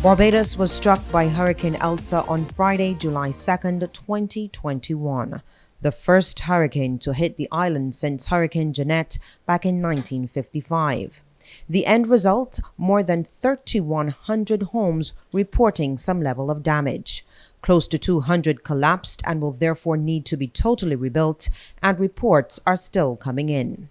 Barbados was struck by Hurricane Elsa on Friday, July 2nd, 2021, the first hurricane to hit the island since Hurricane Jeanette back in 1955. The end result, more than 3,100 homes reporting some level of damage. Close to 200 collapsed and will therefore need to be totally rebuilt, and reports are still coming in.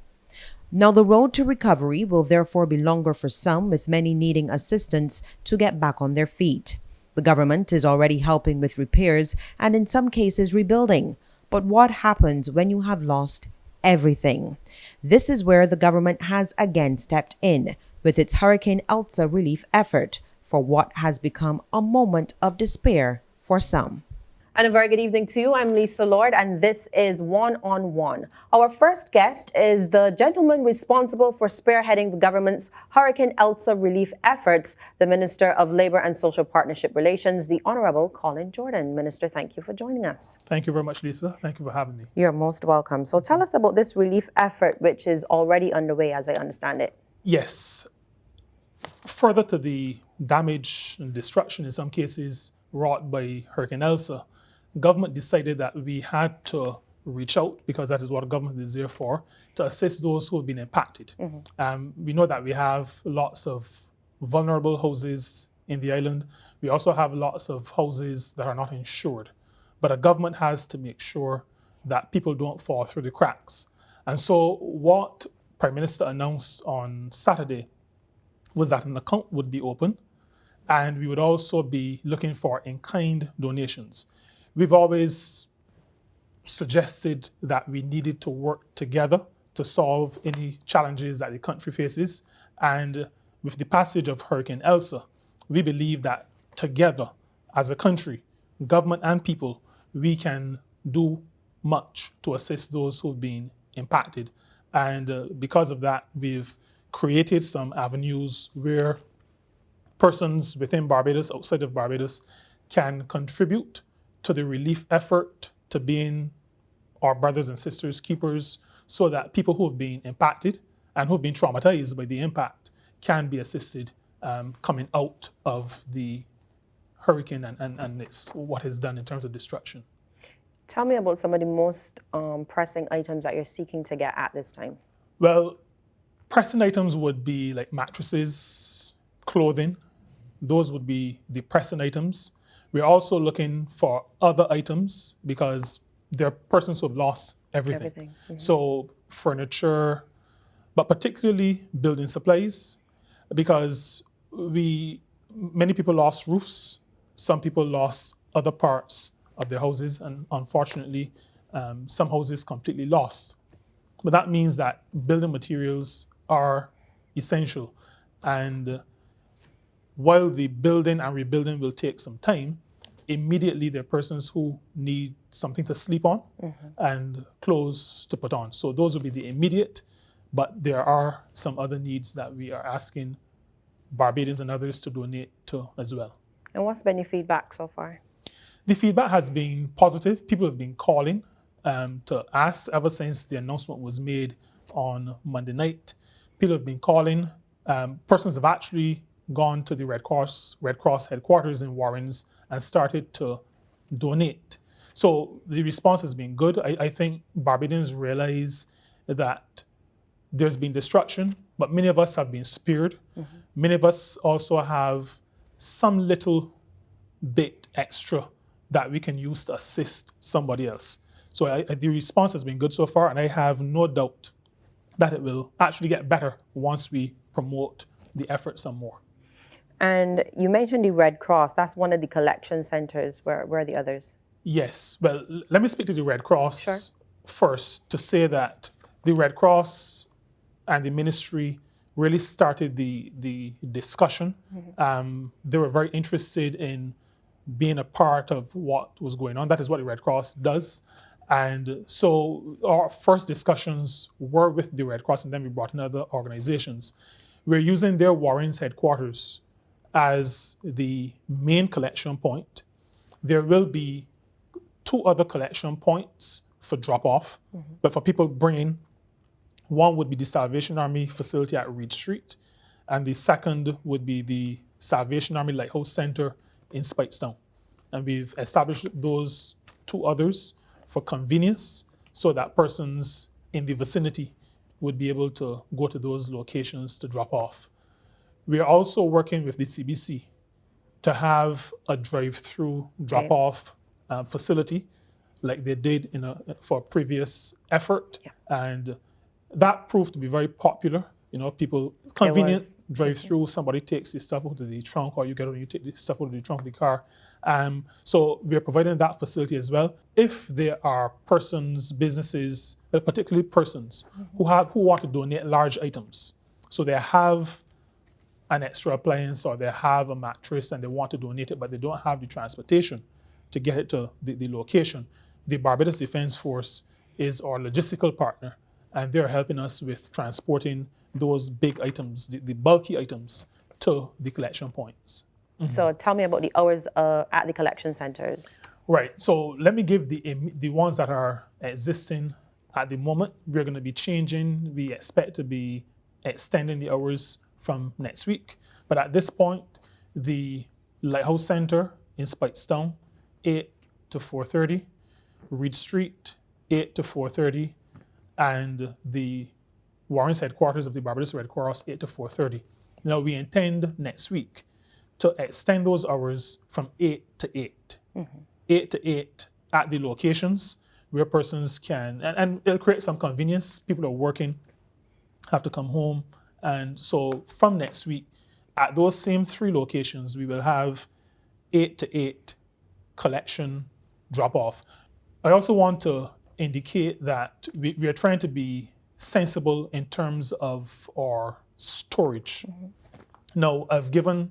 Now, the road to recovery will therefore be longer for some, with many needing assistance to get back on their feet. The government is already helping with repairs and in some cases rebuilding. But what happens when you have lost everything? This is where the government has again stepped in with its Hurricane Elsa relief effort for what has become a moment of despair for some. And a very good evening to you. I'm Lisa Lord, and this is One on One. Our first guest is the gentleman responsible for spearheading the government's Hurricane Elsa relief efforts, the Minister of Labour and Social Partnership Relations, the Honourable Colin Jordan. Minister, thank you for joining us. Thank you very much, Lisa. Thank you for having me. You're most welcome. So tell us about this relief effort, which is already underway, as I understand it. Yes. Further to the damage and destruction in some cases wrought by Hurricane Elsa, government decided that we had to reach out, because that is what government is there for, to assist those who have been impacted. We know that we have lots of vulnerable houses in the island. We also have lots of houses that are not insured. But a government has to make sure that people don't fall through the cracks. And so what Prime Minister announced on Saturday was that an account would be open, and we would also be looking for in-kind donations. We've always suggested that we needed to work together to solve any challenges that the country faces. And with the passage of Hurricane Elsa, we believe that together as a country, government and people, we can do much to assist those who've been impacted. And because of that, we've created some avenues where persons within Barbados, outside of Barbados, can contribute to the relief effort, to being our brothers and sisters keepers, so that people who have been impacted and who have been traumatized by the impact can be assisted coming out of the hurricane and it's what is done in terms of destruction. Tell me about some of the most pressing items that you're seeking to get at this time. Well, pressing items would be like mattresses, clothing. Those would be the pressing items. We're also looking for other items because there are persons who have lost everything. So furniture, but particularly building supplies, because many people lost roofs, some people lost other parts of their houses, and unfortunately, some houses completely lost. But that means that building materials are essential. And while the building and rebuilding will take some time, immediately there are persons who need something to sleep on and clothes to put on. So those will be the immediate, but there are some other needs that we are asking Barbadians and others to donate to as well. And what's been your feedback so far? The feedback has been positive. People have been calling to ask ever since the announcement was made on Monday night. People have been calling. Persons have actually gone to the Red Cross headquarters in Warrens and started to donate. So the response has been good. I think Barbadians realize that there's been destruction, but many of us have been spared. Many of us also have some little bit extra that we can use to assist somebody else. So the response has been good so far, and I have no doubt that it will actually get better once we promote the effort some more. And you mentioned the Red Cross. That's one of the collection centers. Where are the others? Yes. Well, let me speak to the Red Cross first to say that the Red Cross and the ministry really started the discussion. They were very interested in being a part of what was going on. That is what the Red Cross does. And so our first discussions were with the Red Cross, and then we brought in other organizations. We're using their Warrens headquarters as the main collection point. There will be 2 other collection points for drop-off, but for people bringing, one would be the Salvation Army facility at Reed Street, And the second would be the Salvation Army Lighthouse Center in Speightstown. And we've established those two others for convenience so that persons in the vicinity would be able to go to those locations to drop off. We are also working with the CBC to have a drive-through drop-off facility like they did for a previous effort. Yeah. And that proved to be very popular. People, convenient drive-through, somebody takes the stuff out of the trunk, or you get on, you take the stuff out of the trunk of the car. So we're providing that facility as well. If there are persons, businesses, particularly persons who want to donate large items, so they have an extra appliance or they have a mattress and they want to donate it, but they don't have the transportation to get it to the location, the Barbados Defense Force is our logistical partner, and they're helping us with transporting those big items, the bulky items, to the collection points. So tell me about the hours at the collection centers. Right. So let me give the ones that are existing at the moment. We're going to be changing. We expect to be extending the hours from next week. But at this point, the Lighthouse Center in Speightstown, 8 to 4:30. Reed Street, 8 to 4:30. And the Warren's headquarters of the Barbados Red Cross, 8 to 4:30. Now, we intend next week to extend those hours from 8 to 8. 8 to 8 at the locations where persons can, and it'll create some convenience. People are working, have to come home. And so from next week, at those same 3 locations, we will have 8 to 8 collection drop-off. I also want to indicate that we are trying to be sensible in terms of our storage. Now, I've given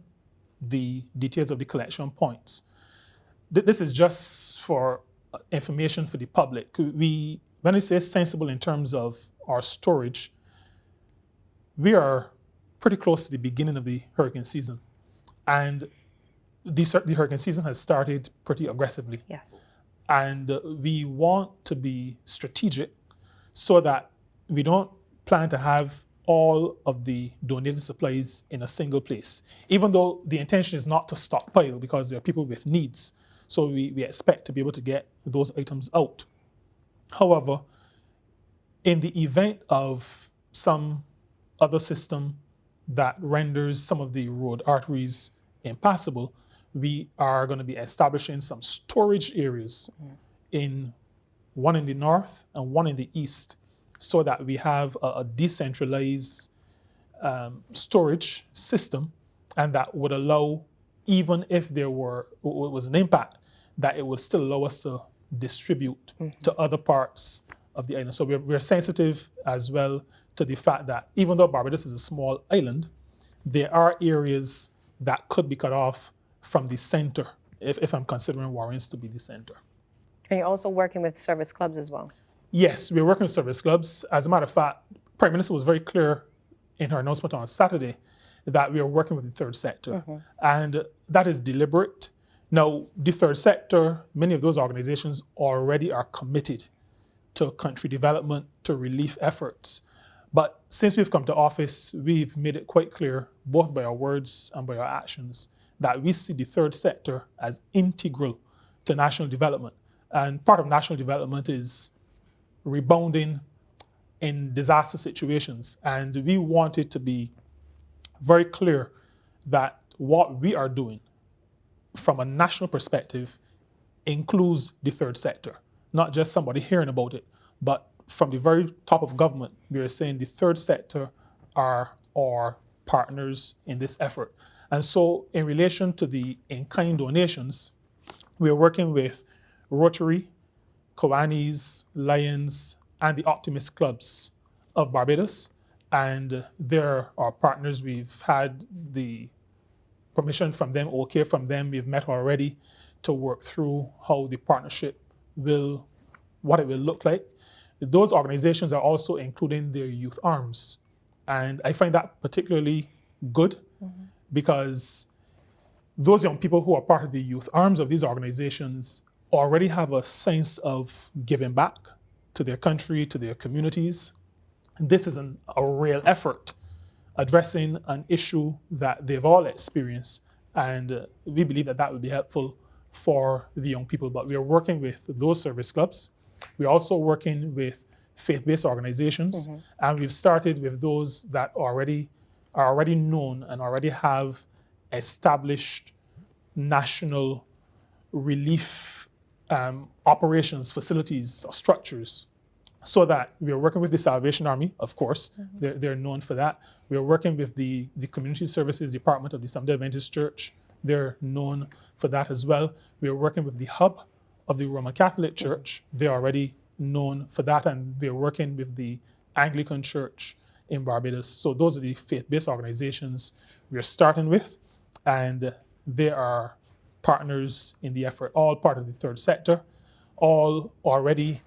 the details of the collection points. This is just for information for the public. When I say sensible in terms of our storage, we are pretty close to the beginning of the hurricane season. And the hurricane season has started pretty aggressively. Yes. And we want to be strategic so that we don't plan to have all of the donated supplies in a single place, even though the intention is not to stockpile because there are people with needs. So we expect to be able to get those items out. However, in the event of some other system that renders some of the road arteries impassable, we are going to be establishing some storage areas one in the north and one in the east, so that we have a decentralized storage system, and that would allow, even if there was an impact, that it would still allow us to distribute to other parts of the island. So we're sensitive as well to the fact that even though Barbados is a small island, there are areas that could be cut off from the center, if I'm considering Warrens to be the center. And you're also working with service clubs as well. Yes, we're working with service clubs. As a matter of fact, Prime Minister was very clear in her announcement on Saturday that we are working with the third sector. And that is deliberate. Now, the third sector, many of those organizations already are committed to country development, to relief efforts. But since we've come to office, we've made it quite clear, both by our words and by our actions, that we see the third sector as integral to national development. And part of national development is rebounding in disaster situations. And we want it to be very clear that what we are doing from a national perspective includes the third sector, not just somebody hearing about it, but from the very top of government, we are saying the third sector are our partners in this effort. And so in relation to the in-kind donations, we are working with Rotary, Kiwanis, Lions, and the Optimist Clubs of Barbados. And they're our partners. We've had the permission from them, okay from them. We've met already to work through how the partnership what it will look like. Those organizations are also including their youth arms. And I find that particularly good because those young people who are part of the youth arms of these organizations already have a sense of giving back to their country, to their communities. And this is a real effort addressing an issue that they've all experienced. And we believe that that would be helpful for the young people. But we are working with those service clubs. We're also working with faith-based organizations. And we've started with those that are already known and already have established national relief operations, facilities, or structures, so that we are working with the Salvation Army, of course. They're known for that. We are working with the Community Services Department of the Seventh-day Adventist Church. They're known for that as well. We are working with the hub of the Roman Catholic Church. They're already known for that. And we're working with the Anglican Church in Barbados. So those are the faith-based organizations we're starting with. And they are partners in the effort, all part of the third sector, all already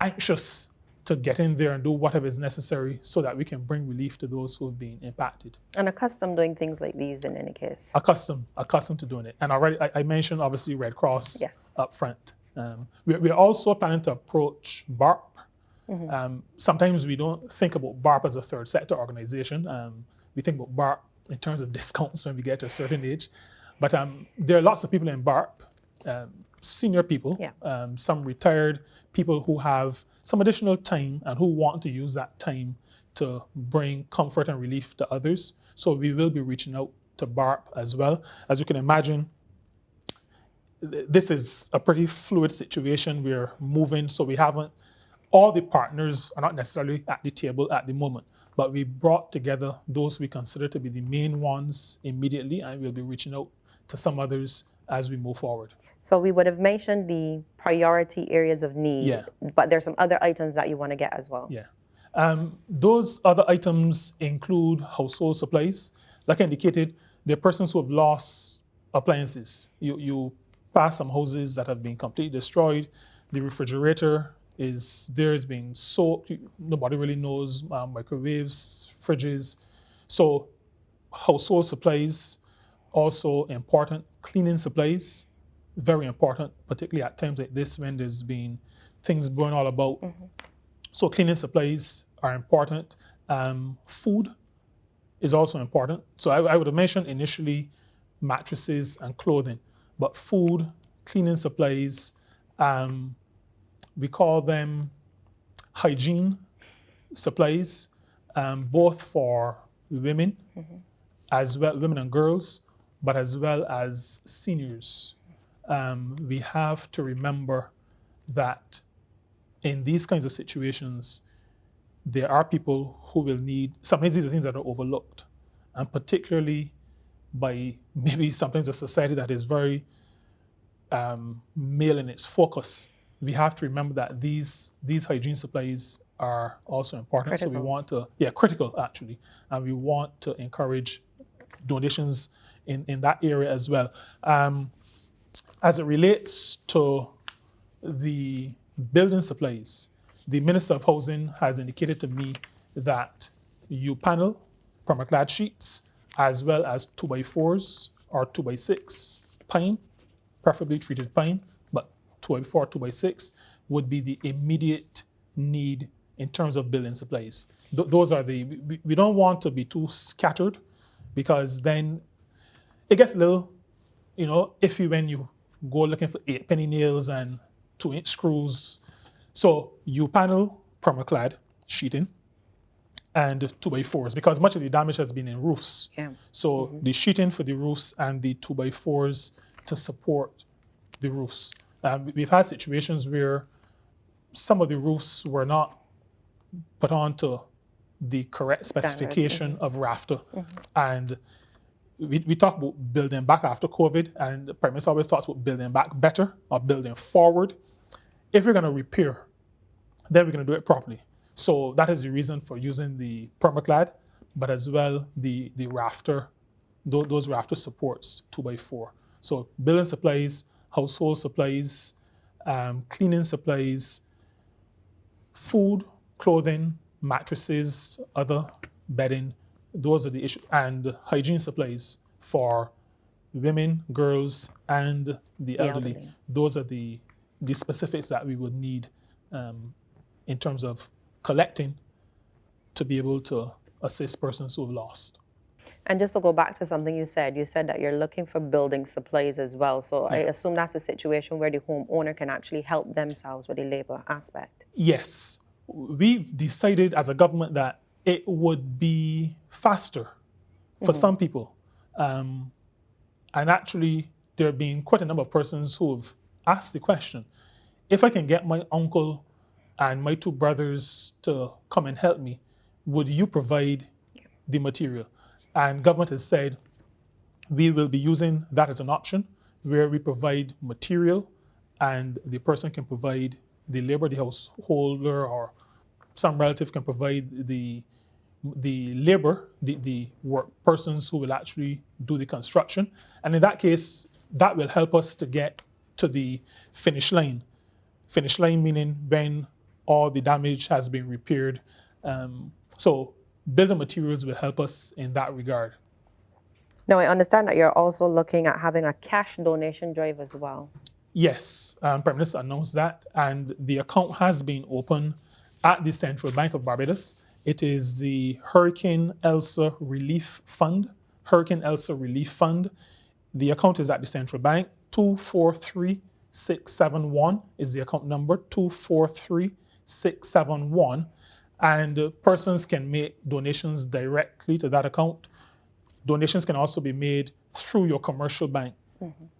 anxious to get in there and do whatever is necessary so that we can bring relief to those who have been impacted. And accustomed doing things like these in any case. Accustomed to doing it. And already, I mentioned obviously Red Cross up front. We're also planning to approach BARP. Sometimes we don't think about BARP as a third sector organization. We think about BARP in terms of discounts when we get to a certain age. But there are lots of people in BARP, senior people, some retired people who have some additional time and who want to use that time to bring comfort and relief to others. So we will be reaching out to BARP as well. As you can imagine, this is a pretty fluid situation. We're moving, so we haven't, all the partners are not necessarily at the table at the moment, but we brought together those we consider to be the main ones immediately, and we'll be reaching out to some others as we move forward. So we would have mentioned the priority areas of need, but there's some other items that you want to get as well. Those other items include household supplies. Like I indicated, there are persons who have lost appliances. You pass some houses that have been completely destroyed. The refrigerator is being soaked. Nobody really knows, microwaves, fridges. So household supplies, also important. Cleaning supplies, very important, particularly at times like this when there's been things going all about. So cleaning supplies are important. Food is also important. So I would have mentioned initially mattresses and clothing, but food, cleaning supplies, we call them hygiene supplies, both for women, as well, women and girls, but as well as seniors. We have to remember that in these kinds of situations, there are people who will need, sometimes these are things that are overlooked, and particularly by maybe sometimes a society that is very male in its focus. We have to remember that these hygiene supplies are also important. Critical. So we want to, critical actually, and we want to encourage donations in that area as well. As it relates to the building supplies, the Minister of Housing has indicated to me that U-panel, permaclad sheets, as well as 2x4s or 2x6 pine, preferably treated pine, but 2x4, 2x6 would be the immediate need in terms of building supplies. Those are we don't want to be too scattered, because then it gets a little, iffy when you go looking for 8-penny nails and 2-inch screws. So U-panel, permaclad sheeting, and 2x4s, because much of the damage has been in roofs. So the sheeting for the roofs and the 2x4s to support the roofs. We've had situations where some of the roofs were not put onto the correct specification of rafter. And we talk about building back after COVID, and the Prime Minister always talks about building back better or building forward. If we're going to repair, then we're going to do it properly. So that is the reason for using the permaclad, but as well the rafter, those rafter supports 2x4. So building supplies, household supplies, cleaning supplies, food, clothing, mattresses, other bedding, those are the issues, and hygiene supplies for women, girls, and the elderly. Those are the specifics that we would need in terms of collecting to be able to assist persons who have lost. And just to go back to something you said that you're looking for building supplies as well. So I assume that's a situation where the homeowner can actually help themselves with the labor aspect. Yes, we've decided as a government that it would be faster for some people. And actually, there have been quite a number of persons who have asked the question, if I can get my uncle and my two brothers to come and help me, would you provide the material? And government has said, we will be using that as an option where we provide material and the person can provide the labor, the householder or some relative can provide the labor, the work persons who will actually do the construction. And in that case, that will help us to get to the finish line. Finish line meaning when all the damage has been repaired. So building materials will help us in that regard. Now, I understand that you're also looking at having a cash donation drive as well. Yes, Prime Minister announced that, and the account has been open at the Central Bank of Barbados. It is the Hurricane Elsa Relief Fund. Hurricane Elsa Relief Fund. The account is at the Central Bank. 243671 is the account number. 243671. And persons can make donations directly to that account. Donations can also be made through your commercial bank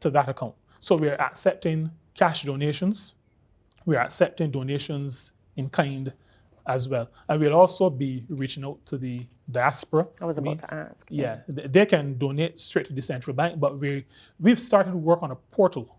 to that account. So we're accepting cash donations. We're accepting donations in kind as well. And we'll also be reaching out to the diaspora. I was about to ask. Yeah, they can donate straight to the central bank, but we've started to work on a portal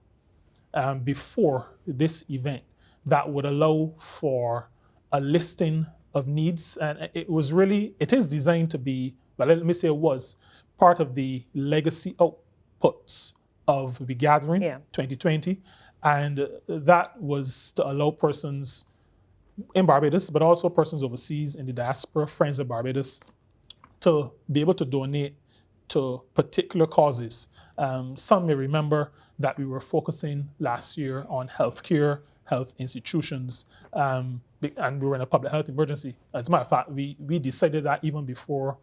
before this event that would allow for a listing of needs. And it is designed to be, well, let me say it was part of the legacy outputs of the gathering 2020. And that was to allow persons in Barbados, but also persons overseas in the diaspora, friends of Barbados, to be able to donate to particular causes. Some may remember that we were focusing last year on healthcare, health institutions, and we were in a public health emergency. As a matter of fact, we decided that even before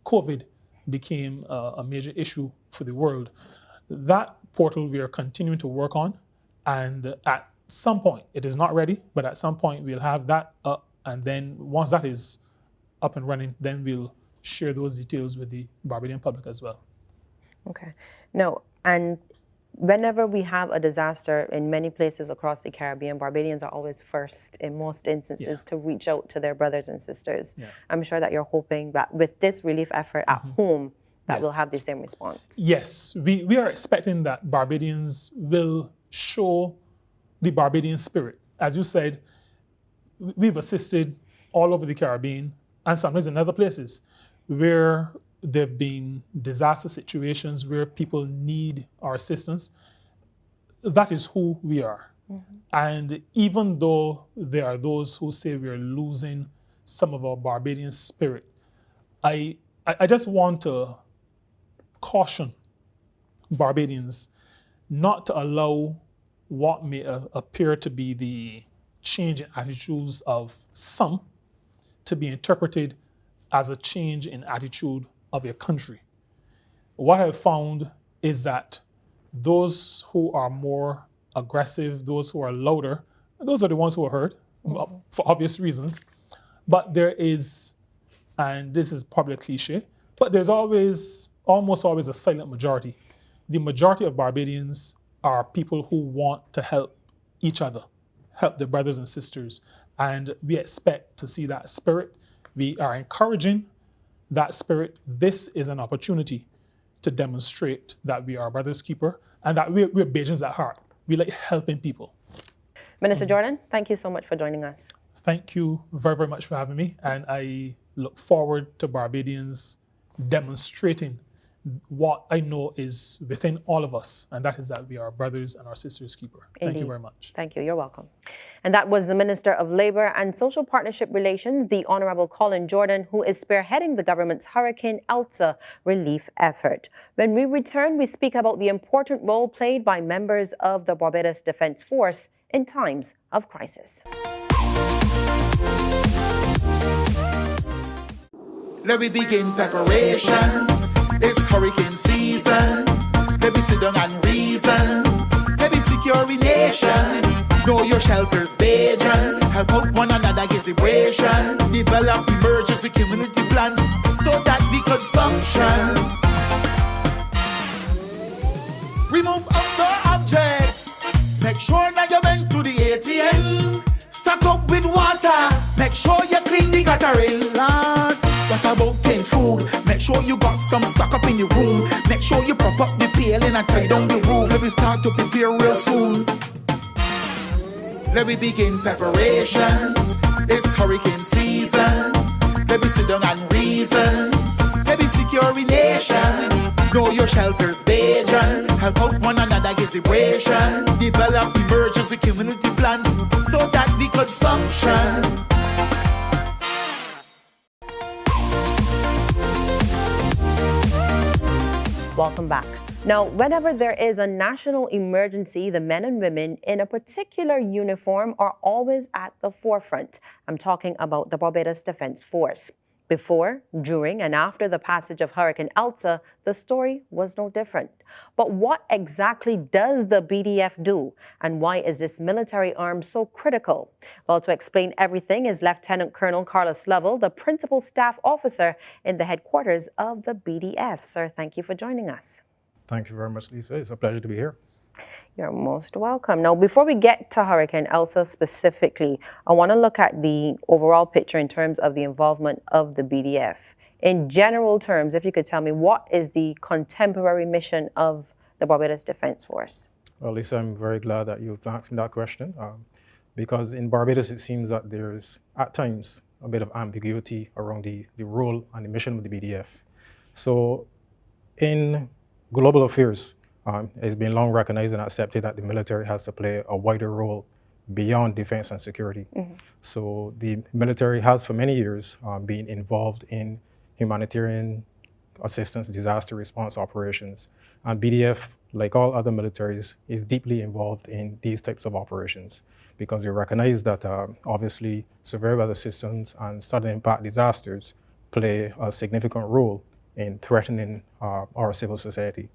COVID became a major issue for the world. That portal we are continuing to work on, and at some point, it is not ready, but at some point we'll have that up, and then once that is up and running, then we'll share those details with the Barbadian public as well. Okay. No, and whenever we have a disaster in many places across the Caribbean, Barbadians are always first in most instances to reach out to their brothers and sisters. Yeah. I'm sure that you're hoping that with this relief effort at home, that we'll have the same response. Yes, we are expecting that Barbadians will show the Barbadian spirit. As you said, we've assisted all over the Caribbean and sometimes in other places where there have been disaster situations where people need our assistance. That is who we are. And even though there are those who say we're losing some of our Barbadian spirit, I just want to caution Barbadians not to allow what may appear to be the change in attitudes of some to be interpreted as a change in attitude of your country. What I've found is that those who are more aggressive, those who are louder, those are the ones who are hurt for obvious reasons. But there is, and this is probably a cliche, but there's almost always a silent majority. The majority of Barbadians are people who want to help each other, help their brothers and sisters. And we expect to see that spirit. We are encouraging that spirit. This is an opportunity to demonstrate that we are a brother's keeper and that we're Bajans at heart. We like helping people. Minister Jordan, thank you so much for joining us. Thank you very, very much for having me. And I look forward to Barbadians demonstrating what I know is within all of us, and that is that we are brothers and our sisters' keeper. Indeed. Thank you very much. Thank you. You're welcome. And that was the Minister of Labour and Social Partnership Relations, the Honourable Colin Jordan, who is spearheading the government's Hurricane Elsa relief effort. When we return, we speak about the important role played by members of the Barbados Defence Force in times of crisis. Let me begin preparations. It's hurricane season. Let me sit down and reason. Let me secure a nation. Know your shelters, Bajan. Help out one another, get separation. Develop emergency community plans so that we could function. Remove outdoor objects. Make sure that you went to the ATM. Stock up with water. Make sure you clean the guttering, Lord. What about clean food? Make sure you got some stock up in your room. Make sure you prop up the paling and tie down the roof. Let me start to prepare real soon. Let me begin preparations. It's hurricane season. Let me sit down and reason. Let me secure a nation. Know your shelters, Bajan. Help out one another, get separation. Develop emergency community plans so that we could function. Welcome back. Now, whenever there is a national emergency, the men and women in a particular uniform are always at the forefront. I'm talking about the Barbados Defense Force. Before, during, and after the passage of Hurricane Elsa, the story was no different. But what exactly does the BDF do? And why is this military arm so critical? Well, to explain everything is Lieutenant Colonel Carlos Lovell, the Principal Staff Officer in the headquarters of the BDF. Sir, thank you for joining us. Thank you very much, Lisa. It's a pleasure to be here. You're most welcome. Now, before we get to Hurricane Elsa specifically, I want to look at the overall picture in terms of the involvement of the BDF. In general terms, if you could tell me, what is the contemporary mission of the Barbados Defense Force? Well, Lisa, I'm very glad that you've asked me that question because in Barbados, it seems that there's, at times, a bit of ambiguity around the role and the mission of the BDF. So in global affairs, it's been long recognized and accepted that the military has to play a wider role beyond defense and security. So the military has for many years been involved in humanitarian assistance, disaster response operations. And BDF, like all other militaries, is deeply involved in these types of operations because we recognize that obviously severe weather systems and sudden impact disasters play a significant role in threatening our civil society.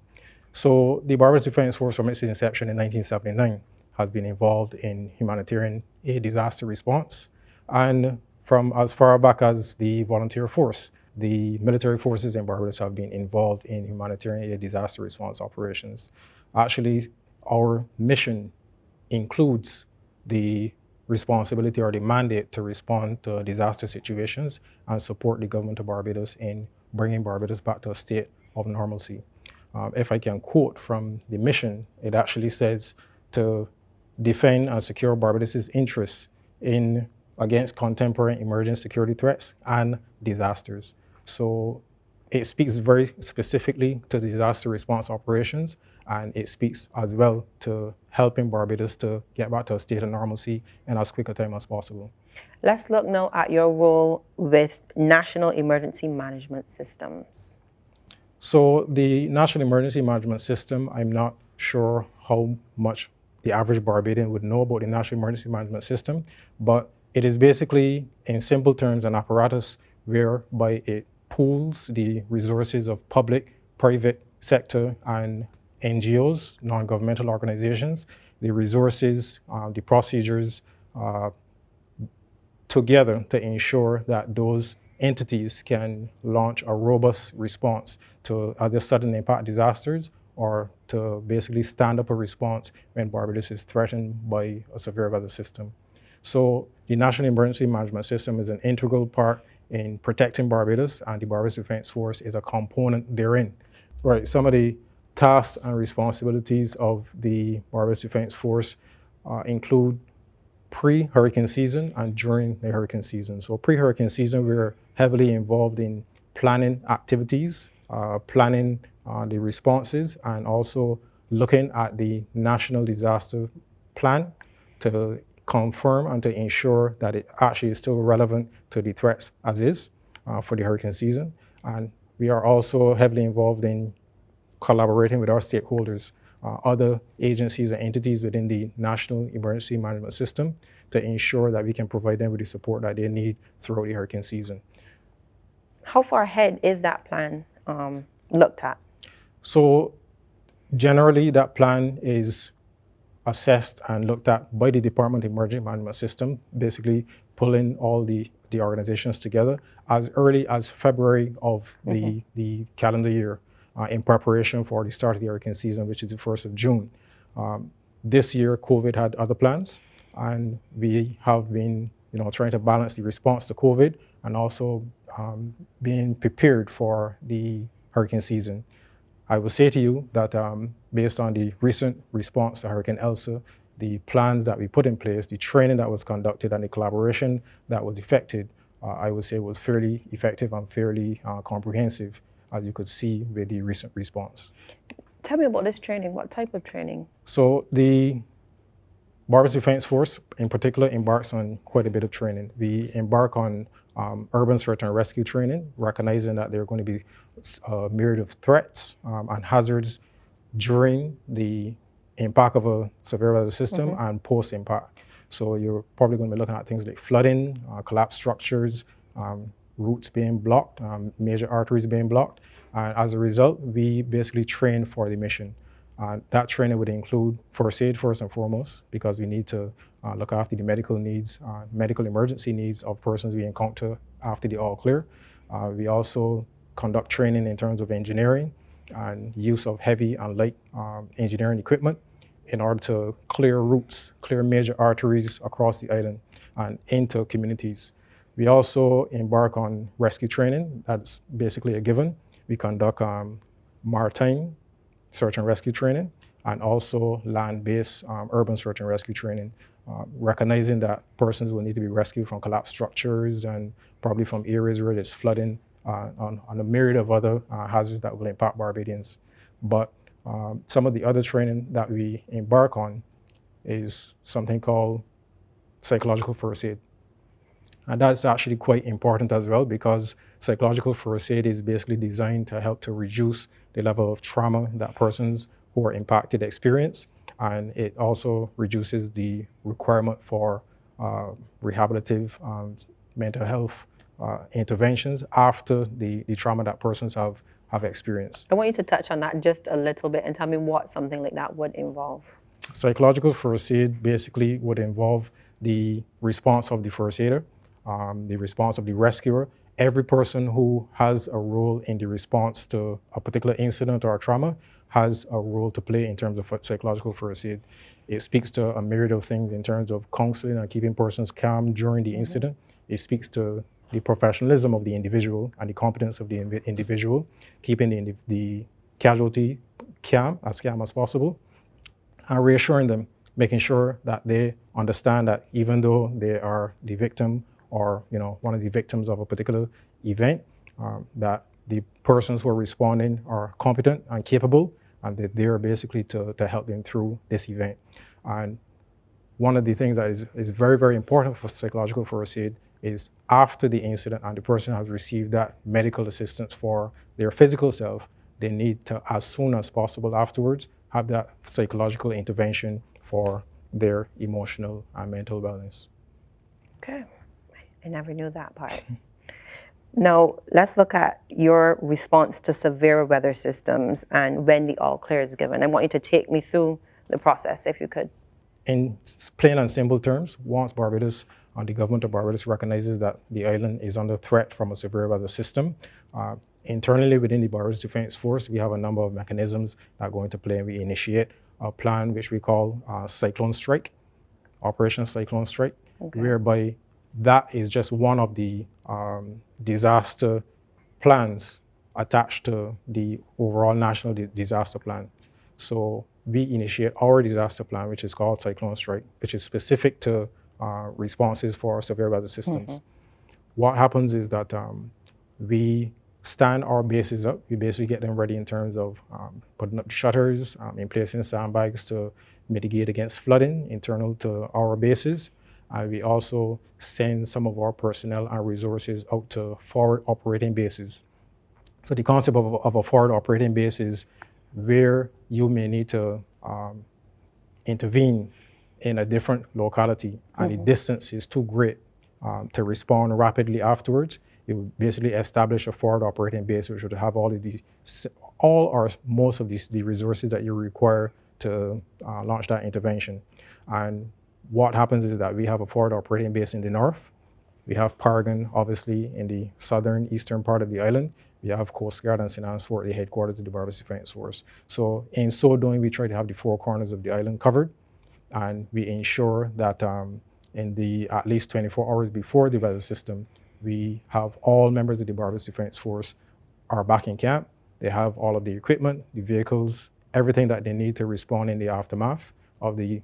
So the Barbados Defense Force from its inception in 1979 has been involved in humanitarian aid disaster response. And from as far back as the volunteer force, the military forces in Barbados have been involved in humanitarian aid disaster response operations. Actually, our mission includes the responsibility or the mandate to respond to disaster situations and support the government of Barbados in bringing Barbados back to a state of normalcy. If I can quote from the mission, it actually says to defend and secure Barbados' interests against contemporary emerging security threats and disasters. So it speaks very specifically to the disaster response operations, and it speaks as well to helping Barbados to get back to a state of normalcy in as quick a time as possible. Let's look now at your role with National Emergency Management Systems. So the National Emergency Management System, I'm not sure how much the average Barbadian would know about the National Emergency Management System, but it is basically, in simple terms, an apparatus whereby it pools the resources of public, private sector, and NGOs, non-governmental organizations, the resources, the procedures together to ensure that those entities can launch a robust response to either sudden impact disasters or to basically stand up a response when Barbados is threatened by a severe weather system. So the National Emergency Management System is an integral part in protecting Barbados, and the Barbados Defense Force is a component therein. Right, some of the tasks and responsibilities of the Barbados Defense Force include pre-hurricane season and during the hurricane season. So pre-hurricane season, we're heavily involved in planning activities, planning the responses, and also looking at the national disaster plan to confirm and to ensure that it actually is still relevant to the threats as is for the hurricane season. And we are also heavily involved in collaborating with our stakeholders, other agencies and entities within the National Emergency Management System to ensure that we can provide them with the support that they need throughout the hurricane season. How far ahead is that plan looked at? So generally, that plan is assessed and looked at by the Department of Emergency Management System, basically pulling all the organizations together as early as February of the calendar year in preparation for the start of the hurricane season, which is the 1st of June. This year, COVID had other plans, and we have been trying to balance the response to COVID and also being prepared for the hurricane season. I will say to you that based on the recent response to Hurricane Elsa, the plans that we put in place, the training that was conducted, and the collaboration that was effected, I would say was fairly effective and fairly comprehensive, as you could see with the recent response. Tell me about this training. What type of training? So the Barbados Defense Force in particular embarks on quite a bit of training. We embark on urban search and rescue training, recognizing that there are going to be a myriad of threats and hazards during the impact of a severe weather system and post-impact. So you're probably going to be looking at things like flooding, collapsed structures, routes being blocked, major arteries being blocked. And as a result, we basically train for the mission. That training would include first aid first and foremost, because we need to look after the medical needs, medical emergency needs of persons we encounter after the all clear. We also conduct training in terms of engineering and use of heavy and light engineering equipment in order to clear routes, clear major arteries across the island and into communities. We also embark on rescue training. That's basically a given. We conduct maritime search and rescue training, and also land-based urban search and rescue training, recognizing that persons will need to be rescued from collapsed structures and probably from areas where there's flooding, on a myriad of other hazards that will impact Barbadians. But some of the other training that we embark on is something called psychological first aid. And that's actually quite important as well, because psychological first aid is basically designed to help to reduce the level of trauma that persons who are impacted experience. And it also reduces the requirement for rehabilitative mental health interventions after the trauma that persons have experienced. I want you to touch on that just a little bit and tell me what something like that would involve. Psychological first aid basically would involve the response of the first aider, the response of the rescuer. Every person who has a role in the response to a particular incident or a trauma has a role to play in terms of psychological first aid. It speaks to a myriad of things in terms of counseling and keeping persons calm during the incident. It speaks to the professionalism of the individual and the competence of the individual, keeping the casualty calm as possible, and reassuring them, making sure that they understand that even though they are the victim or one of the victims of a particular event, that the persons who are responding are competent and capable, and that they're basically to help them through this event. And one of the things that is very, very important for psychological first aid is after the incident and the person has received that medical assistance for their physical self, they need to, as soon as possible afterwards, have that psychological intervention for their emotional and mental wellness. Okay, I never knew that part. Now, let's look at your response to severe weather systems and when the all clear is given. I want you to take me through the process, if you could. In plain and simple terms, once Barbados and the government of Barbados recognizes that the island is under threat from a severe weather system, internally within the Barbados Defense Force, we have a number of mechanisms that go into play, and we initiate a plan which we call Cyclone Strike, Operation Cyclone Strike, whereby that is just one of the disaster plans attached to the overall national disaster plan. So we initiate our disaster plan, which is called Cyclone Strike, which is specific to responses for severe weather systems. What happens is that we stand our bases up. We basically get them ready in terms of putting up shutters, in placing sandbags to mitigate against flooding internal to our bases. And we also send some of our personnel and resources out to forward operating bases. So the concept of a forward operating base is where you may need to intervene in a different locality and the distance is too great to respond rapidly afterwards. we would basically establish a forward operating base, which would have all or most of the resources that you require to launch that intervention. And what happens is that we have a forward operating base in the north. We have Paragon, obviously, in the southern eastern part of the island. We have Coast Guard and St. Anne's Fort, the headquarters of the Barbados Defence Force. So in so doing, we try to have the four corners of the island covered, and we ensure that in the at least 24 hours before the weather system, we have all members of the Barbados Defence Force are back in camp. They have all of the equipment, the vehicles, everything that they need to respond in the aftermath of the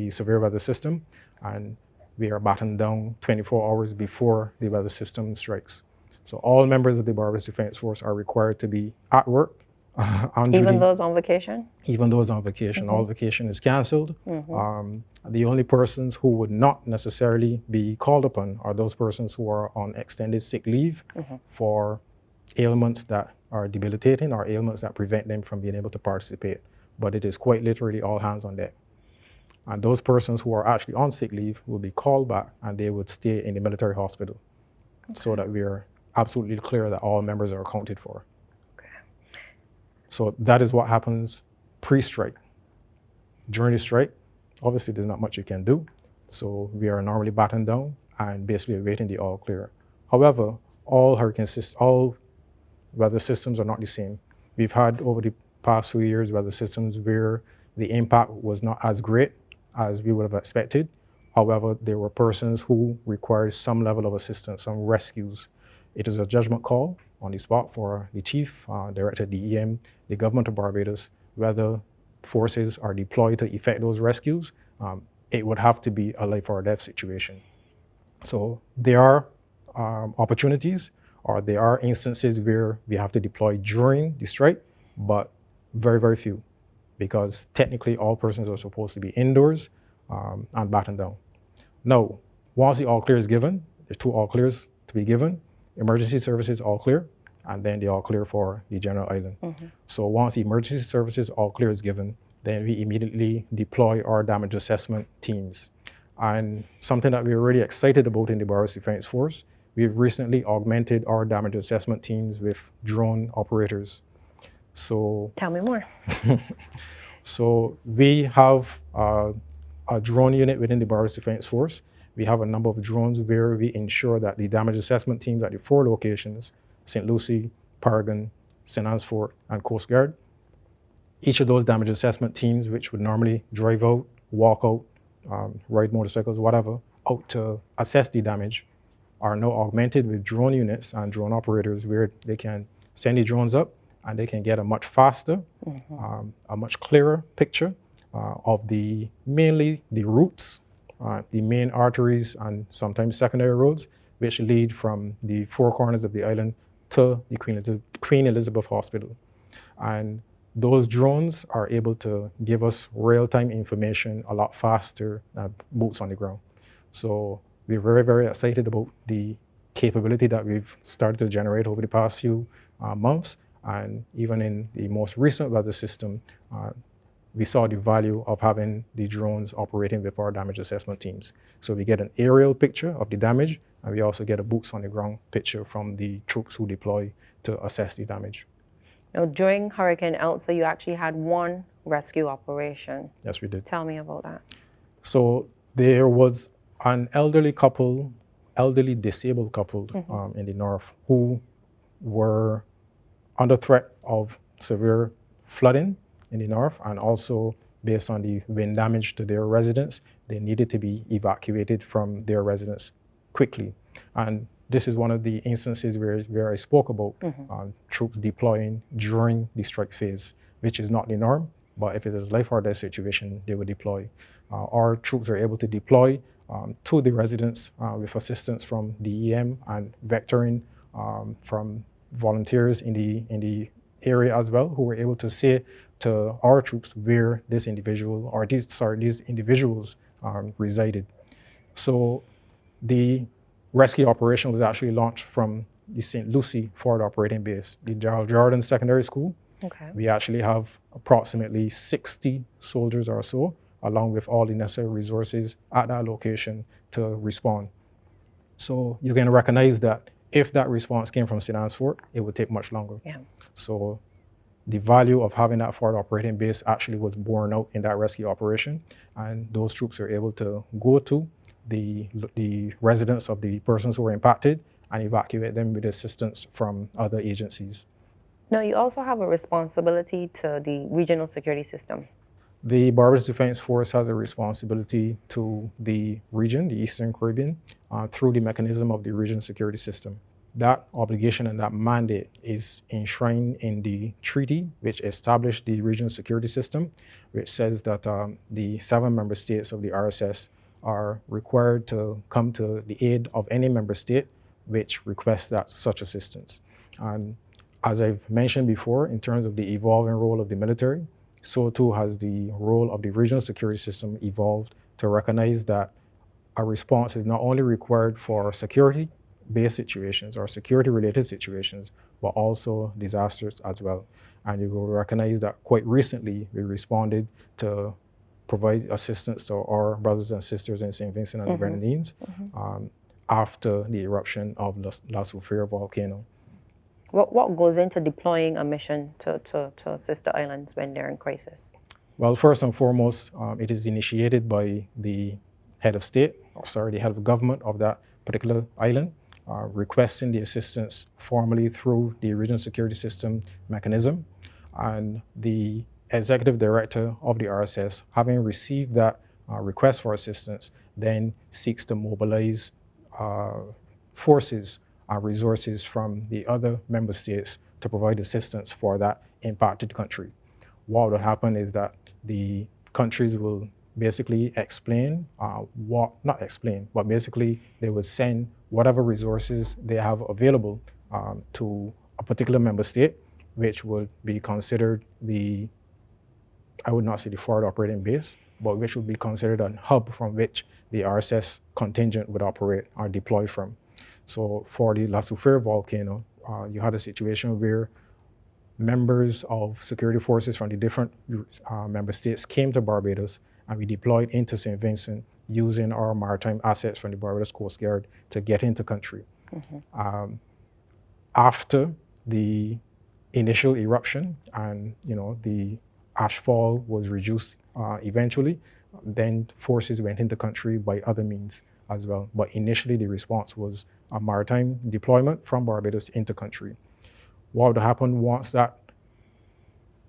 severe weather system, and we are battened down 24 hours before the weather system strikes. So all members of the Barbados Defence Force are required to be at work on duty. Even those on vacation? Even those on vacation. All vacation is canceled. The only persons who would not necessarily be called upon are those persons who are on extended sick leave for ailments that are debilitating or ailments that prevent them from being able to participate. But it is quite literally all hands on deck. And those persons who are actually on sick leave will be called back and they would stay in the military hospital so that we are absolutely clear that all members are accounted for. So that is what happens pre-strike. During the strike, obviously there's not much you can do. So we are normally battened down and basically awaiting the all clear. However, all weather systems are not the same. We've had over the past few years weather systems where the impact was not as great as we would have expected. However, there were persons who required some level of assistance, some rescues. It is a judgment call on the spot for the chief, director of the EM, the government of Barbados, whether forces are deployed to effect those rescues. It would have to be a life or death situation. So there are opportunities, or there are instances where we have to deploy during the strike, but very, very few, because technically all persons are supposed to be indoors and battened down. Now, once the all clear is given, there's two all clears to be given: emergency services all clear, and then the all clear for the general island. So once the emergency services all clear is given, then we immediately deploy our damage assessment teams. And something that we're really excited about in the Barbados Defence Force, we've recently augmented our damage assessment teams with drone operators. So Tell me more. So we have a drone unit within the Barbados Defence Force. We have a number of drones where we ensure that the damage assessment teams at the four locations, St. Lucie, Paragon, St. Anne's Fort, and Coast Guard, each of those damage assessment teams, which would normally drive out, walk out, ride motorcycles, whatever, out to assess the damage, are now augmented with drone units and drone operators where they can send the drones up and they can get a much faster, a much clearer picture of mainly the routes, the main arteries and sometimes secondary roads, which lead from the four corners of the island to the Queen Elizabeth Hospital. And those drones are able to give us real-time information a lot faster than boots on the ground. So we're very, very excited about the capability that we've started to generate over the past few months. And even in the most recent weather system, we saw the value of having the drones operating with our damage assessment teams. So we get an aerial picture of the damage, and we also get a boots on the ground picture from the troops who deploy to assess the damage. Now, during Hurricane Elsa, you actually had one rescue operation. Yes, we did. Tell me about that. So there was an elderly disabled couple in the north who were under threat of severe flooding in the north, and also based on the wind damage to their residence, they needed to be evacuated from their residence quickly. And this is one of the instances where I spoke about troops deploying during the strike phase, which is not the norm, but if it is life or death situation, they would deploy. Our troops are able to deploy to the residents with assistance from the EM and vectoring from volunteers in the area as well, who were able to say to our troops where these individuals resided. So the rescue operation was actually launched from the St. Lucie Forward Operating Base, the Gerald Jordan Secondary School. Okay. We actually have approximately 60 soldiers or so, along with all the necessary resources at that location to respond. So you can recognize that If that response came from Sudan's fort, it would take much longer. Yeah. So the value of having that forward operating base actually was borne out in that rescue operation, and those troops were able to go to the residence of the persons who were impacted and evacuate them with assistance from other agencies. Now, you also have a responsibility to the regional security system. The Barbados Defense Force has a responsibility to the region, the Eastern Caribbean, through the mechanism of the regional security system. That obligation and that mandate is enshrined in the treaty which established the regional security system, which says that the 7 member states of the RSS are required to come to the aid of any member state which requests that such assistance. And as I've mentioned before, in terms of the evolving role of the military, so too has the role of the regional security system evolved to recognize that a response is not only required for security-based situations or security-related situations, but also disasters as well. And you will recognize that quite recently we responded to provide assistance to our brothers and sisters in St. Vincent and the Grenadines after the eruption of La Soufrière volcano. What goes into deploying a mission to assist the islands when they're in crisis? Well, first and foremost, it is initiated by the head of state, the head of government of that particular island, requesting the assistance formally through the regional security system mechanism. And the executive director of the RSS, having received that request for assistance, then seeks to mobilize forces and resources from the other member states to provide assistance for that impacted country. What will happen is that the countries will basically explain not explain, but basically they will send whatever resources they have available to a particular member state, which would be considered I would not say the forward operating base, but which would be considered a hub from which the RSS contingent would operate or deploy from. So for the La Soufrière volcano, you had a situation where members of security forces from the different member states came to Barbados, and we deployed into St. Vincent using our maritime assets from the Barbados Coast Guard to get into country. After the initial eruption and the ashfall was reduced eventually, then forces went into country by other means as well. But initially the response was a maritime deployment from Barbados into country. What would happen once that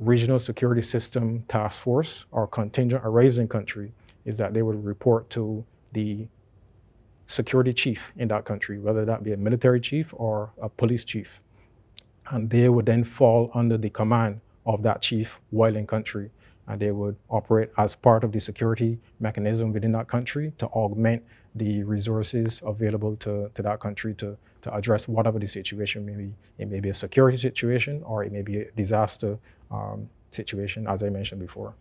regional security system task force or contingent arrives in country is that they would report to the security chief in that country, whether that be a military chief or a police chief. And they would then fall under the command of that chief while in country. And they would operate as part of the security mechanism within that country to augment the resources available to that country to address whatever the situation may be. It may be a security situation or it may be a disaster situation, as I mentioned before.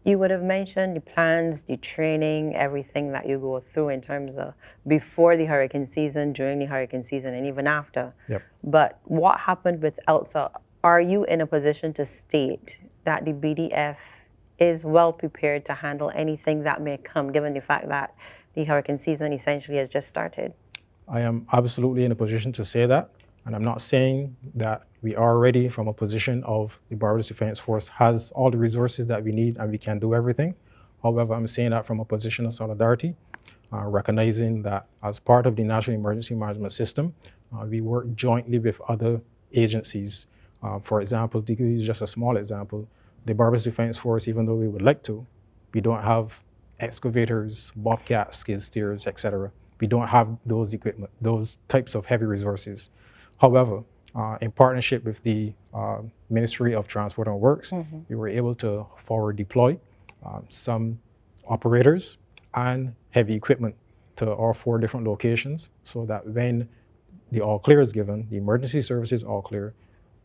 You would have mentioned the plans, the training, everything that you go through in terms of before the hurricane season, during the hurricane season, and even after. Yep. But what happened with Elsa? Are you in a position to state that the BDF is well prepared to handle anything that may come, given the fact that the hurricane season essentially has just started? I am absolutely in a position to say that. And I'm not saying that we are ready from a position of the Barbados Defense Force has all the resources that we need and we can do everything. However, I'm saying that from a position of solidarity, recognizing that as part of the National Emergency Management System, we work jointly with other agencies. For example, to use just a small example, the Barbados Defense Force, even though we would like to, we don't have excavators, bobcats, skid steers, etc. We don't have those equipment, those types of heavy resources. However, in partnership with the Ministry of Transport and Works, we were able to forward deploy some operators and heavy equipment to all 4 different locations so that when the all clear is given, the emergency services all clear,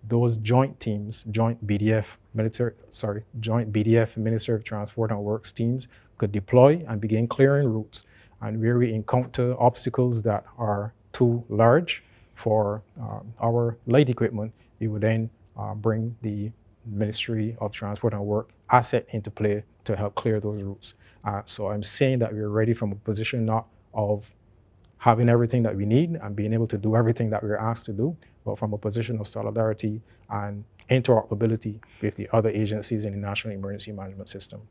those joint teams, joint BDF, Ministry of Transport and Works teams could deploy and begin clearing routes. And where we encounter obstacles that are too large for our light equipment, we would then bring the Ministry of Transport and Work asset into play to help clear those routes. So I'm saying that we're ready from a position not of having everything that we need and being able to do everything that we're asked to do, but from a position of solidarity and interoperability with the other agencies in the National Emergency Management System.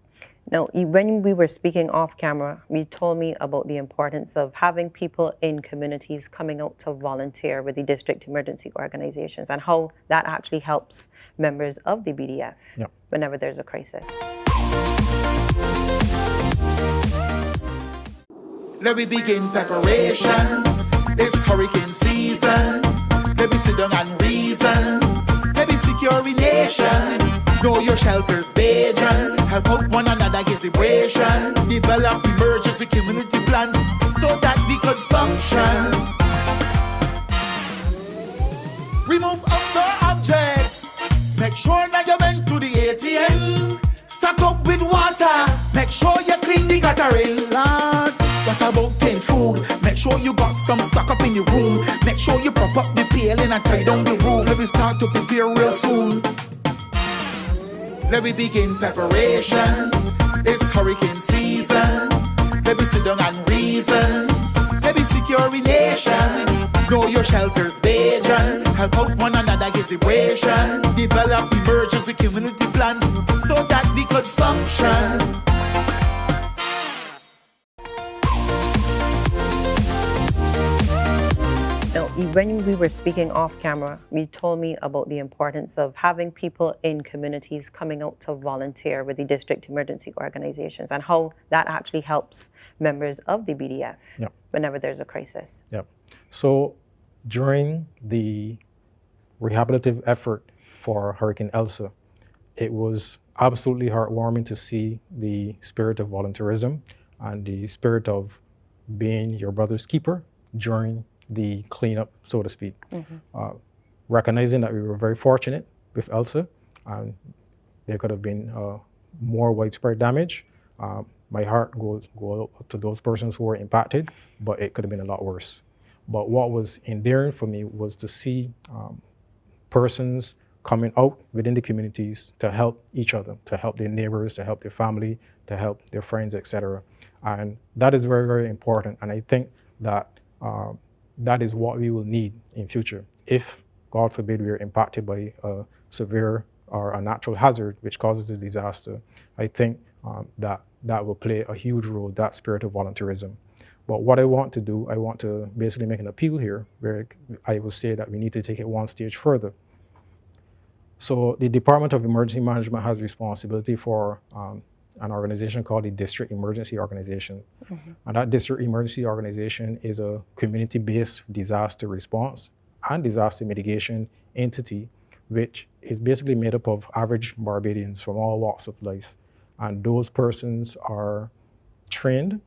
Now, when we were speaking off camera, you told me about the importance of having people in communities coming out to volunteer with the district emergency organizations and how that actually helps members of the BDF whenever there's a crisis. Let me begin preparations. It's hurricane season. Let me sit down and reason. Let me secure a nation. Know your shelters, Bajan. Help out one another, get vibration. Develop emergency community plans so that we could function. Remove outdoor objects. Make sure that you went to the ATM. Stock up with water. Make sure you clean the guttering lot. What about clean food? Make sure you got some stock up in your room. Make sure you prop up the paling and tie down the roof. Let me start to prepare real soon. Let me begin preparations. It's hurricane season. Let me sit down and reason. Let me secure a nation. Know your shelters, Bajan. Help out one another, get vibration. Develop emergency community plans so that we could function. Now, when we were speaking off camera, you told me about the importance of having people in communities coming out to volunteer with the district emergency organizations and how that actually helps members of the BDF whenever there's a crisis. So during the rehabilitative effort for Hurricane Elsa, it was absolutely heartwarming to see the spirit of volunteerism and the spirit of being your brother's keeper during the cleanup, so to speak. Recognizing that we were very fortunate with Elsa, and there could have been more widespread damage. My heart goes to those persons who were impacted, but it could have been a lot worse. But what was endearing for me was to see persons coming out within the communities to help each other, to help their neighbors, to help their family, to help their friends, etc. And that is very, very important. And I think that that is what we will need in future. If, God forbid, we are impacted by a severe or a natural hazard which causes a disaster, I think that will play a huge role, that spirit of volunteerism. But what I want to do, I want to basically make an appeal here where I will say that we need to take it one stage further. So the Department of Emergency Management has responsibility for an organization called the District Emergency Organization. And that District Emergency Organization is a community-based disaster response and disaster mitigation entity, which is basically made up of average Barbadians from all walks of life. And those persons are trained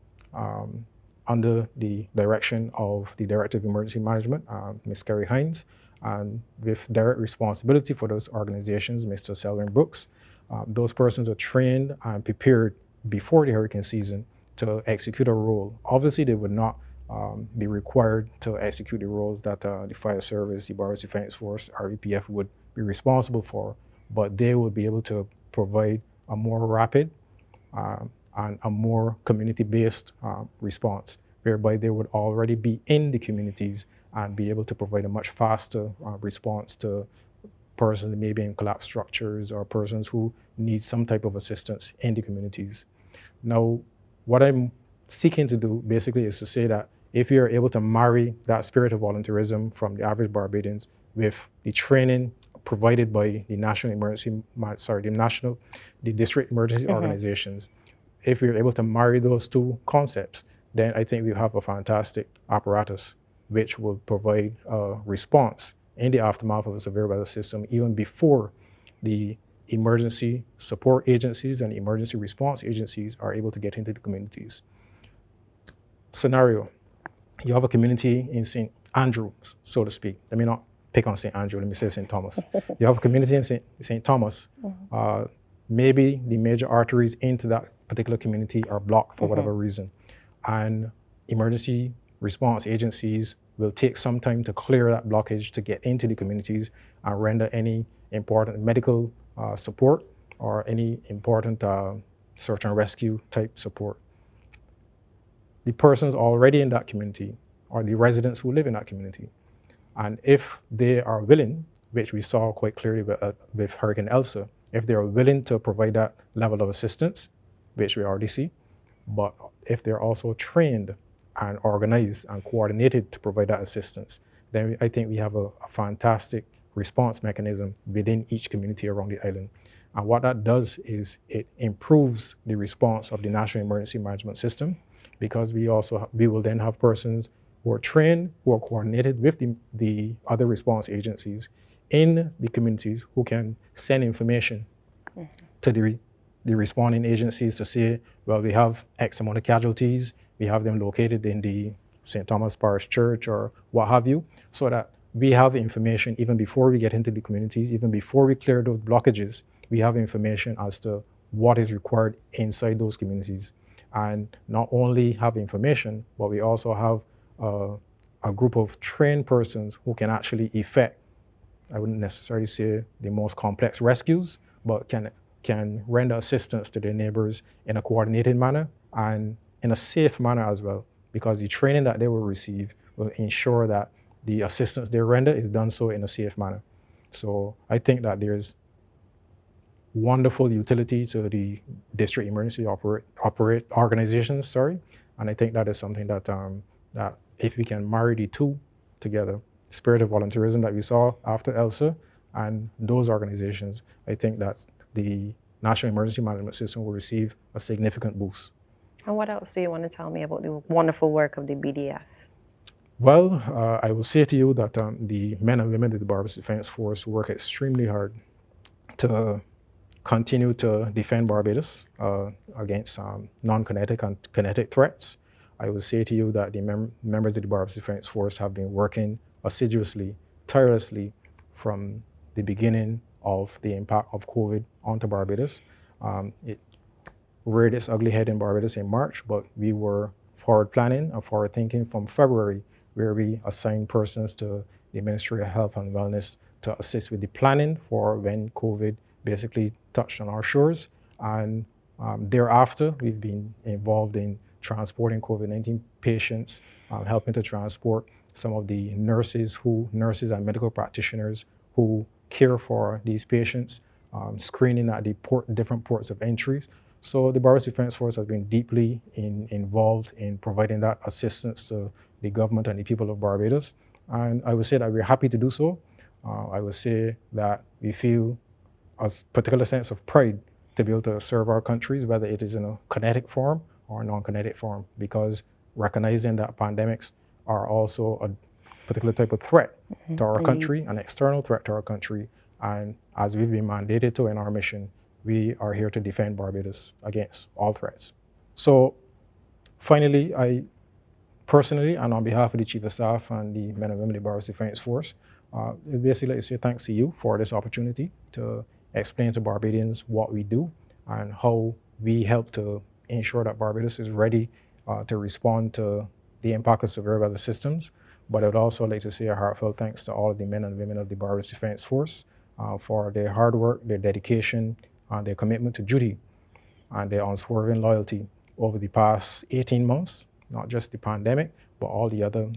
under the direction of the Director of Emergency Management, Ms. Kerry Hines, and with direct responsibility for those organizations, Mr. Selwyn Brooks. Those persons are trained and prepared before the hurricane season to execute a role. Obviously, they would not be required to execute the roles that the Fire Service, the Borrowers Defense Force, REPF would be responsible for, but they would be able to provide a more rapid and a more community-based response, whereby they would already be in the communities and be able to provide a much faster response to persons maybe in collapsed structures or persons who need some type of assistance in the communities. Now, what I'm seeking to do basically is to say that if you're able to marry that spirit of volunteerism from the average Barbadians with the training provided by the National Emergency, the District Emergency Organizations, if we're able to marry those two concepts, then I think we have a fantastic apparatus which will provide a response in the aftermath of a severe weather system, even before the emergency support agencies and emergency response agencies are able to get into the communities. Scenario, you have a community in St. Andrew, so to speak. Let me not pick on St. Andrew, let me say St. Thomas. You have a community in St. Thomas. Maybe the major arteries into that particular community are blocked for whatever reason. And emergency response agencies will take some time to clear that blockage to get into the communities and render any important medical support or any important search and rescue type support. The persons already in that community are the residents who live in that community. And if they are willing, which we saw quite clearly with Hurricane Elsa, if they are willing to provide that level of assistance, which we already see, but if they're also trained and organized and coordinated to provide that assistance, then I think we have a fantastic response mechanism within each community around the island. And what that does is it improves the response of the National Emergency Management System, because we will then have persons who are trained, who are coordinated with the other response agencies in the communities, who can send information to the responding agencies to say, well, we have X amount of casualties, we have them located in the St. Thomas Parish Church or what have you, so that we have information even before we get into the communities, even before we clear those blockages, we have information as to what is required inside those communities. And not only have information, but we also have a group of trained persons who can actually effect, I wouldn't necessarily say the most complex rescues, but can render assistance to their neighbors in a coordinated manner and in a safe manner as well, because the training that they will receive will ensure that the assistance they render is done so in a safe manner. So I think that there's wonderful utility to the district emergency organizations, and I think that is something that that if we can marry the two together, spirit of volunteerism that we saw after Elsa and those organizations, I think that the National Emergency Management System will receive a significant boost. And what else do you want to tell me about the wonderful work of the BDF? Well, I will say to you that the men and women of the Barbados Defence Force work extremely hard to continue to defend Barbados against non-kinetic and kinetic threats. I will say to you that the members of the Barbados Defence Force have been working assiduously, tirelessly from the beginning of the impact of COVID onto Barbados. It reared its ugly head in Barbados in March, but we were forward planning and forward thinking from February, where we assigned persons to the Ministry of Health and Wellness to assist with the planning for when COVID basically touched on our shores. And thereafter, we've been involved in transporting COVID-19 patients, helping to transport some of the nurses and medical practitioners who care for these patients, screening at the different ports of entry. So the Barbados Defence Force has been deeply involved in providing that assistance to the government and the people of Barbados. And I would say that we're happy to do so. I would say that we feel a particular sense of pride to be able to serve our countries, whether it is in a kinetic form or a non-kinetic form, because recognizing that pandemics are also a particular type of threat to our country, an external threat to our country. And as we've been mandated to in our mission, we are here to defend Barbados against all threats. So finally, I personally, and on behalf of the Chief of Staff and the men and women of the Barbados Defence Force, basically like to say thanks to you for this opportunity to explain to Barbadians what we do and how we help to ensure that Barbados is ready to respond to the impact of severe weather systems. But I would also like to say a heartfelt thanks to all of the men and women of the Barbados Defence Force for their hard work, their dedication, and their commitment to duty, and their unswerving loyalty over the past 18 months, not just the pandemic, but all the other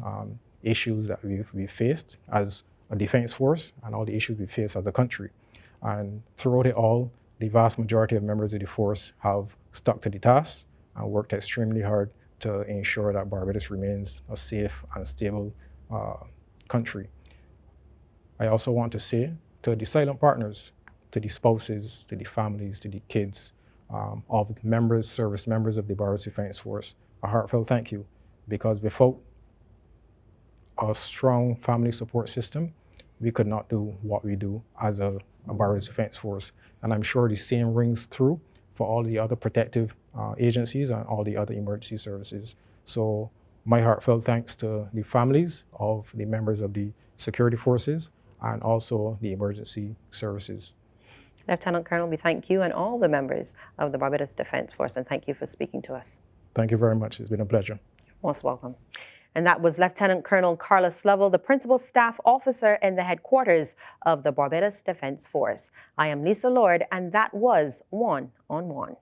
issues that we've faced as a defence force and all the issues we face as a country. And throughout it all, the vast majority of members of the force have stuck to the task and worked extremely hard to ensure that Barbados remains a safe and stable country. I also want to say to the silent partners, to the spouses, to the families, to the kids of service members of the Barbados Defence Force, a heartfelt thank you, because without a strong family support system, we could not do what we do as a Barbados Defence Force. And I'm sure the same rings through for all the other protective agencies and all the other emergency services. So my heartfelt thanks to the families of the members of the security forces and also the emergency services. Lieutenant Colonel, we thank you and all the members of the Barbados Defence Force, and thank you for speaking to us. Thank you very much. It's been a pleasure. Most welcome. And that was Lieutenant Colonel Carlos Lovell, the Principal Staff Officer in the headquarters of the Barbados Defence Force. I am Lisa Lord, and that was One on One.